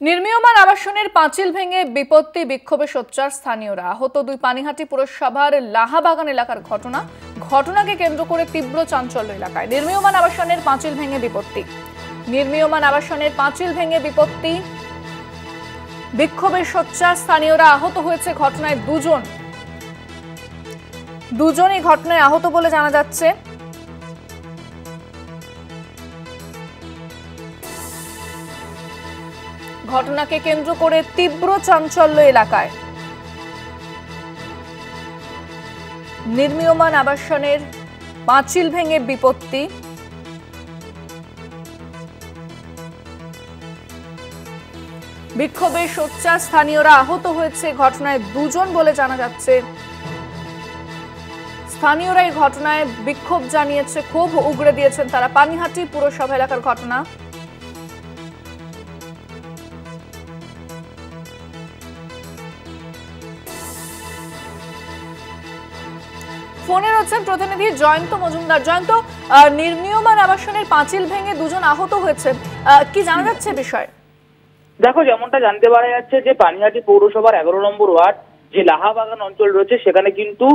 নির্মীয়মান আবাসনের পাঁচিল ভেঙে বিপত্তি, বিক্ষোভে সোচ্চার স্থানীয়রা। আহত দুই পানিহাটি পুরসভার লাহাবাগান এলাকার ঘটনাকে কেন্দ্র করে তীব্র চাঞ্চল্য এলাকায়। নির্মীয়মান আবাসনের পাঁচিল ভেঙে বিপত্তি, বিক্ষোভে সোচ্চার স্থানীয়রা। আহত হয়েছে ঘটনায় দুজনই ঘটনায় আহত বলে জানা যাচ্ছে। ঘটনাকে কেন্দ্র করে তীব্র চাঞ্চল্য এলাকায়। নির্মীয়মান আবাসনের পাঁচিল ভেঙে বিপত্তি, বিক্ষোভে সোচ্চার স্থানীয়রা। আহত হয়েছে ঘটনায় দুজন বলে জানা যাচ্ছে। স্থানীয়রা এই ঘটনায় বিক্ষোভ জানিয়েছে, ক্ষোভ উগড়ে দিয়েছেন তারা। পানিহাটি পুরসভা এলাকার ঘটনা। ফোনে রয়েছেন প্রতিনিধি জয়ন্ত মজুমদার। জয়ন্ত, নির্মীয়মান আবাসনের পাঁচিল ভেঙে দুজন আহত হয়েছে, কি জানা যাচ্ছে বিষয়? দেখো, যেমনটা জানতে পারা যাচ্ছে যে পানিহাটি পৌরসভার 11 নম্বর ওয়ার্ড যে লাহাবাগান অঞ্চল রয়েছে সেখানে কিন্তু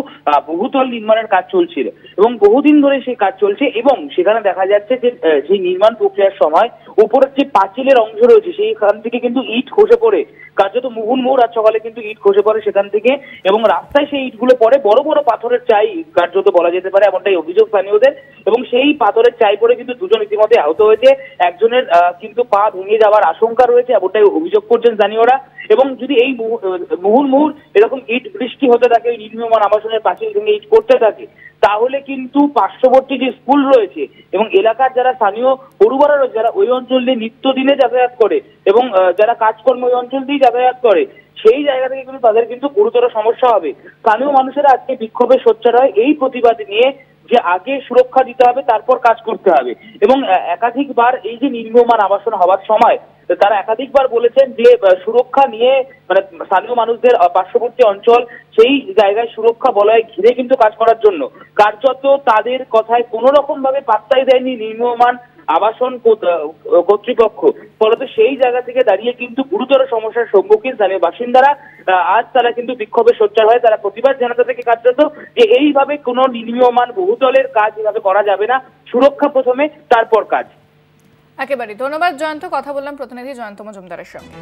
বহুতল নির্মাণের কাজ চলছিল এবং বহুদিন ধরে সেই কাজ চলছে এবং সেখানে দেখা যাচ্ছে যে সেই নির্মাণ প্রক্রিয়ার সময় উপরের যে পাঁচিলের অংশ রয়েছে সেইখান থেকে কিন্তু ইট খসে পড়ে, কার্যত মুহুর্মুহুর আজ সকালে কিন্তু ইট খসে পড়ে সেখান থেকে এবং রাস্তায় সেই ইটগুলো পড়ে বড় বড় পাথরের চাই কার্যত বলা যেতে পারে, এমনটাই অভিযোগ স্থানীয়দের। এবং সেই পাথরের চাই পড়ে কিন্তু দুজন ইতিমধ্যে আহত হয়েছে, একজনের কিন্তু পা ভেঙে যাওয়ার আশঙ্কা রয়েছে, এমনটাই অভিযোগ করছেন স্থানীয়রা। এবং যদি এই মুহুর্মুহুর এরকম ইট বৃষ্টি হতে থাকে, নির্মীয়মান আবাসনের পাঁচিল ভেঙে ইট পড়তে থাকে, তাহলে কিন্তু পার্শ্ববর্তী যে স্কুল রয়েছে এবং এলাকার যারা স্থানীয় পড়ুয়ারা রয়েছে, যারা ওই অঞ্চল দিয়ে নিত্যদিনে যাতায়াত করে এবং যারা কাজকর্ম ওই অঞ্চল দিয়ে যাতায়াত করে, সেই জায়গা থেকে কিন্তু তাদের কিন্তু গুরুতর সমস্যা হবে। স্থানীয় মানুষেরা আজকে বিক্ষোভে সোচ্চার হয় এই প্রতিবাদ নিয়ে যে আগে সুরক্ষা দিতে হবে, তারপর কাজ করতে হবে। এবং একাধিকবার এই যে নির্মীয়মান আবাসন হওয়ার সময় তারা একাধিকবার বলেছেন যে সুরক্ষা নিয়ে মানে স্থানীয় মানুষদের পার্শ্ববর্তী অঞ্চল সেই জায়গায় সুরক্ষা বলয় ঘিরে কিন্তু কাজ করার জন্য কার্যত তাদের কথায় কোনো রকম ভাবে পাত্তাই দেয়নি নির্মীয়মান আবাসন কর্তৃপক্ষ। ফলত সেই জায়গা থেকে দাঁড়িয়ে কিন্তু গুরুতর সমস্যার সম্মুখীন স্থানীয় বাসিন্দারা। আজ তারা কিন্তু বিক্ষোভে সোচ্চার হয়, তারা প্রতিবাদ জানাতে থেকে কার্যত যে এইভাবে কোনো নির্মীয়মান বহুতলের কাজ এভাবে করা যাবে না, সুরক্ষা প্রথমে তারপর কাজ। একেবারে ধন্যবাদ জয়ন্ত। কথা বললাম প্রতিনিধি জয়ন্ত মজুমদারের সঙ্গে।